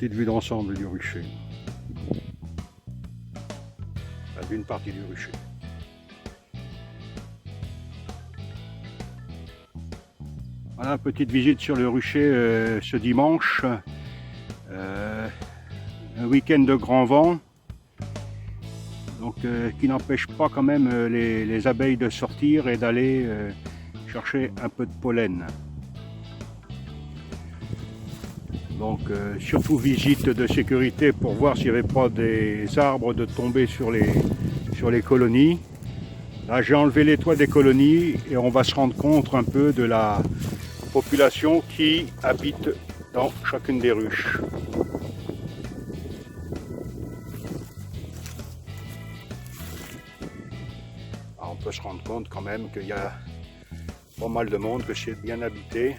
petite vue d'ensemble du rucher. Enfin, d'une partie du rucher. Voilà, petite visite sur le rucher ce dimanche. Un week-end de grand vent. Donc, qui n'empêche pas quand même les abeilles de sortir et d'aller chercher un peu de pollen. Donc surtout visite de sécurité pour voir s'il n'y avait pas des arbres de tomber sur les colonies. Là j'ai enlevé les toits des colonies et on va se rendre compte un peu de la population qui habite dans chacune des ruches. Alors, on peut se rendre compte quand même qu'il y a pas mal de monde, que c'est bien habité.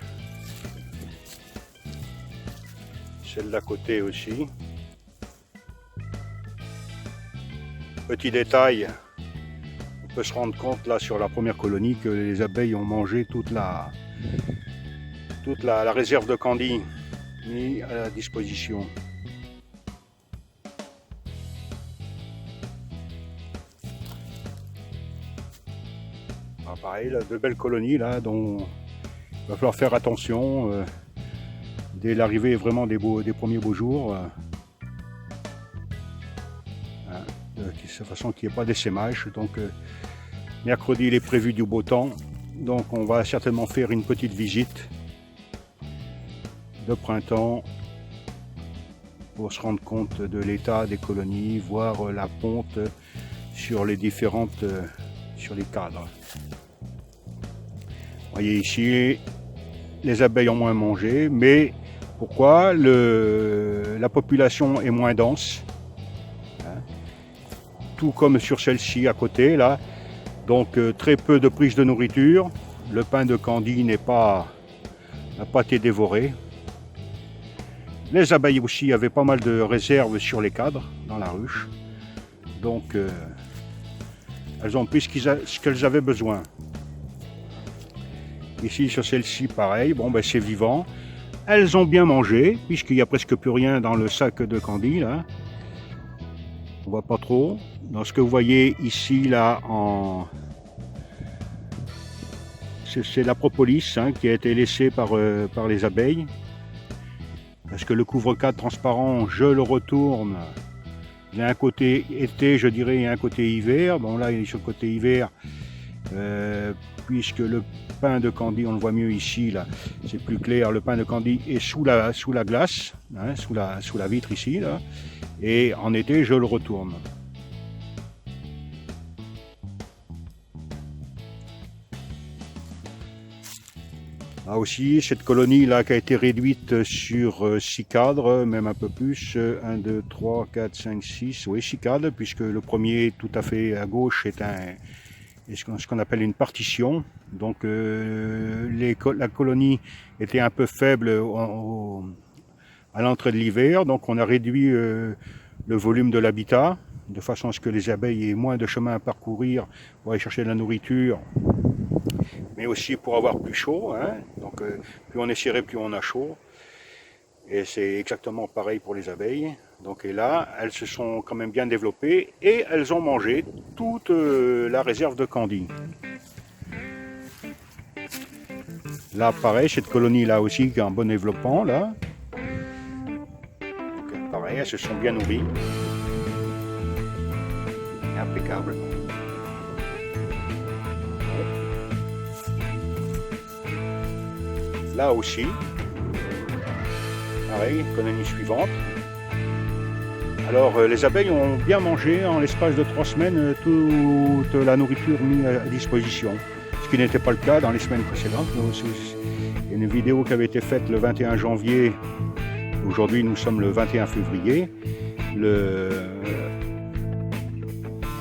Celle d'à côté aussi. Petit détail, on peut se rendre compte là sur la première colonie que les abeilles ont mangé toute la réserve de candy mis à la disposition. Alors pareil, là, de belles colonies là dont il va falloir faire attention. Dès l'arrivée vraiment des premiers beaux jours, de façon qu'il n'y ait pas d'essaimage. Donc mercredi il est prévu du beau temps, donc on va certainement faire une petite visite de printemps pour se rendre compte de l'état des colonies, voir la ponte sur les différentes, sur les cadres. Vous voyez ici, les abeilles ont moins mangé, mais pourquoi la population est moins dense, tout comme sur celle-ci à côté là, donc très peu de prise de nourriture. Le pain de candy n'a pas été dévoré. Les abeilles aussi avaient pas mal de réserves sur les cadres dans la ruche, donc elles ont pris ce qu'elles avaient besoin. Ici sur celle-ci pareil, bon ben c'est vivant. Elles ont bien mangé, puisqu'il n'y a presque plus rien dans le sac de candy là. On voit pas trop. Dans ce que vous voyez ici là, c'est la propolis qui a été laissée par les abeilles. Parce que le couvre-cadre transparent, je le retourne. Il y a un côté été, je dirais, et un côté hiver. Bon là il est sur le côté hiver. Puisque le pain de candy, on le voit mieux ici, là, c'est plus clair, le pain de candy est sous la glace, sous la vitre ici, là, et en été, je le retourne. Là aussi, cette colonie là qui a été réduite sur 6 cadres, même un peu plus, 1, 2, 3, 4, 5, 6, oui 6 cadres, puisque le premier tout à fait à gauche est ce qu'on appelle une partition. Donc la colonie était un peu faible à l'entrée de l'hiver, donc on a réduit le volume de l'habitat, de façon à ce que les abeilles aient moins de chemin à parcourir pour aller chercher de la nourriture, mais aussi pour avoir plus chaud, donc plus on est serré, plus on a chaud. Et c'est exactement pareil pour les abeilles. Donc et là, elles se sont quand même bien développées et elles ont mangé toute la réserve de candy. Là, pareil, cette colonie là aussi qui a un bon développement là. Donc, pareil, elles se sont bien nourries. Impeccable. Là aussi. Pareil, colonie suivante. Alors les abeilles ont bien mangé en l'espace de 3 semaines toute la nourriture mise à disposition, ce qui n'était pas le cas dans les semaines précédentes. Il y a une vidéo qui avait été faite le 21 janvier, aujourd'hui nous sommes le 21 février.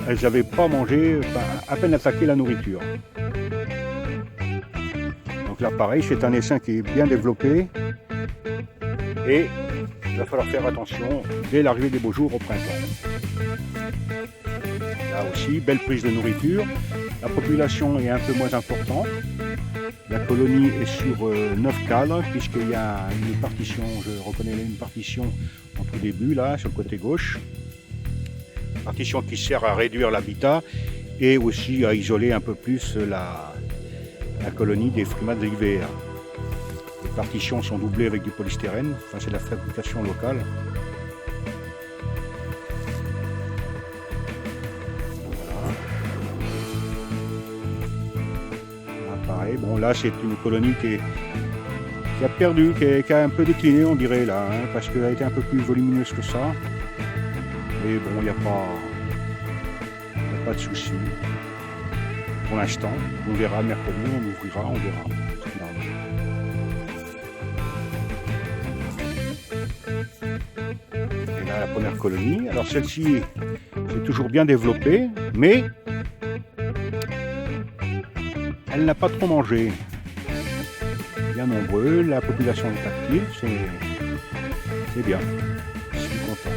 Elles n'avaient pas mangé, à peine attaqué la nourriture. Donc là pareil, c'est un essaim qui est bien développé. Et il va falloir faire attention dès l'arrivée des beaux jours au printemps. Là aussi, belle prise de nourriture. La population est un peu moins importante. La colonie est sur 9 cadres, puisqu'il y a une partition, je reconnais une partition en tout début, là, sur le côté gauche. Partition qui sert à réduire l'habitat et aussi à isoler un peu plus la colonie des frimas de l'hiver. Les partitions sont doublées avec du polystyrène, enfin, c'est la fabrication locale. Pareil. Bon, là c'est une colonie qui a perdu, qui a un peu décliné on dirait là, hein, parce qu'elle a été un peu plus volumineuse que ça. Mais bon, il n'y a pas de souci. Pour l'instant, on verra mercredi, on ouvrira, on verra. Et là la première colonie. Alors celle-ci est toujours bien développée, mais elle n'a pas trop mangé. Bien nombreux, la population est active, c'est bien. Je suis content.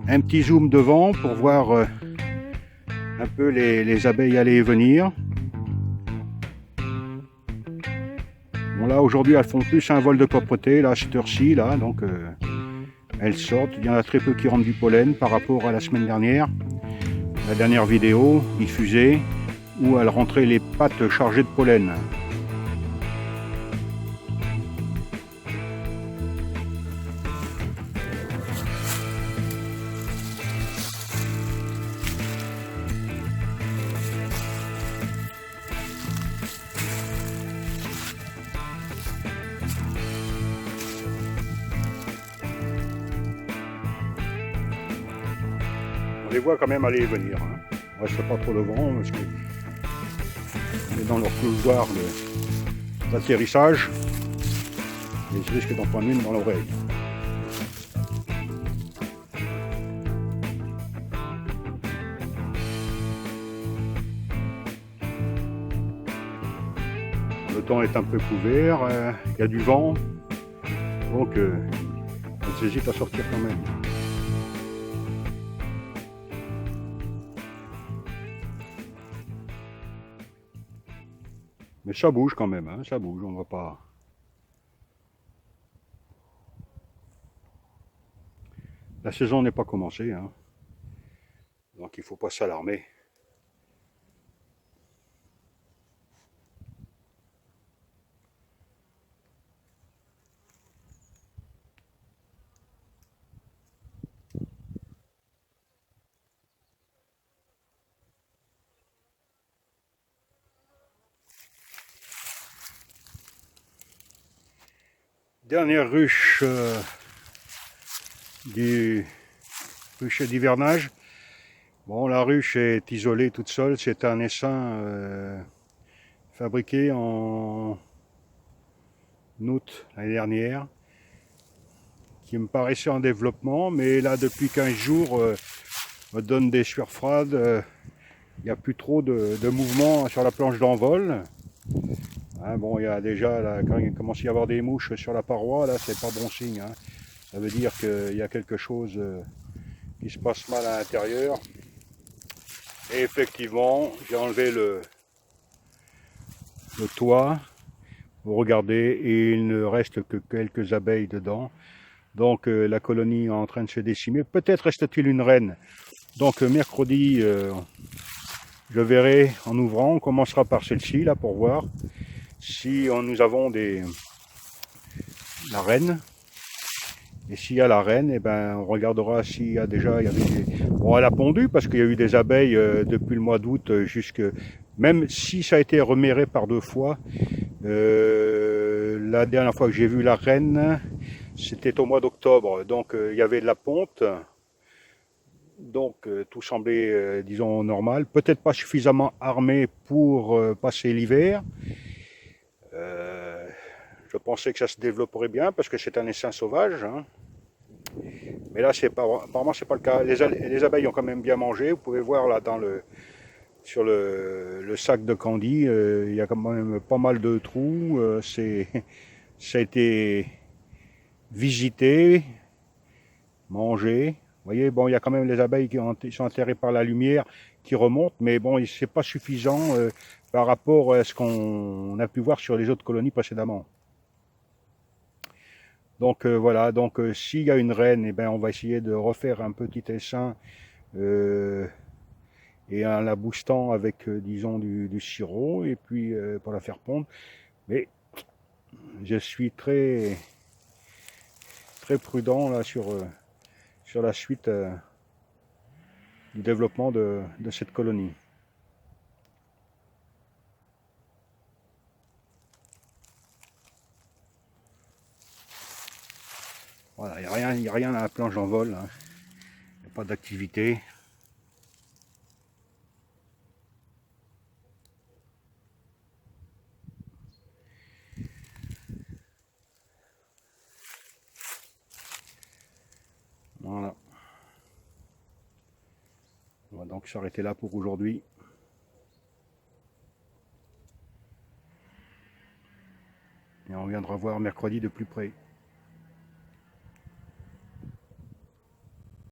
Un petit zoom devant pour voir un peu les abeilles aller et venir. Bon là aujourd'hui elles font plus un vol de propreté là, à cette heure-ci là, donc elles sortent. Il y en a très peu qui rentrent du pollen par rapport à la semaine dernière. La dernière vidéo diffusée où elles rentraient les pattes chargées de pollen. On les voit quand même aller et venir. Hein. On reste pas trop devant parce que on est dans leur couloir d'atterrissage et je risque d'en prendre une dans l'oreille. Le temps est un peu couvert, il y a du vent, donc elles hésitent à sortir quand même. Mais ça bouge quand même, hein, ça bouge, on va pas. La saison n'est pas commencée, hein. Donc il ne faut pas s'alarmer. Dernière ruche du ruche d'hivernage. Bon, la ruche est isolée toute seule, c'est un essaim fabriqué en août l'année dernière, qui me paraissait en développement, mais là depuis 15 jours me donne des sueurs froides, il n'y a plus trop de mouvement sur la planche d'envol. Hein, bon, il y a déjà, là, quand il commence à y avoir des mouches sur la paroi, là, c'est pas bon signe. Hein. Ça veut dire qu'il y a quelque chose qui se passe mal à l'intérieur. Et effectivement, j'ai enlevé le toit. Vous regardez, et il ne reste que quelques abeilles dedans. Donc la colonie est en train de se décimer. Peut-être reste-t-il une reine. Donc mercredi, je verrai en ouvrant. On commencera par celle-ci, là, pour voir si nous avons la reine. Et s'il y a la reine, eh ben, on regardera s'il y a déjà... Bon, elle a pondu parce qu'il y a eu des abeilles depuis le mois d'août jusque... Même si ça a été reméré par 2 fois, la dernière fois que j'ai vu la reine, c'était au mois d'octobre. Donc il y avait de la ponte. Donc tout semblait, disons, normal. Peut-être pas suffisamment armé pour passer l'hiver. Je pensais que ça se développerait bien parce que c'est un essaim sauvage. Hein. Mais là, apparemment, c'est pas le cas. Les abeilles ont quand même bien mangé. Vous pouvez voir là sur le sac de candy, il y a quand même pas mal de trous. Ça a été visité, mangé. Vous voyez, bon, il y a quand même les abeilles qui sont atterrées par la lumière, qui remontent, mais bon, c'est pas suffisant par rapport à ce qu'on a pu voir sur les autres colonies précédemment. Donc voilà, donc s'il y a une reine, eh ben, on va essayer de refaire un petit essaim euh, et en la boostant avec, disons, du sirop, et puis pour la faire pondre. Mais je suis très prudent là sur la suite du développement de cette colonie. Voilà, il n'y a rien à la planche d'envol, hein. Il n'y a pas d'activité. Voilà. On va donc s'arrêter là pour aujourd'hui. Et on viendra voir mercredi de plus près.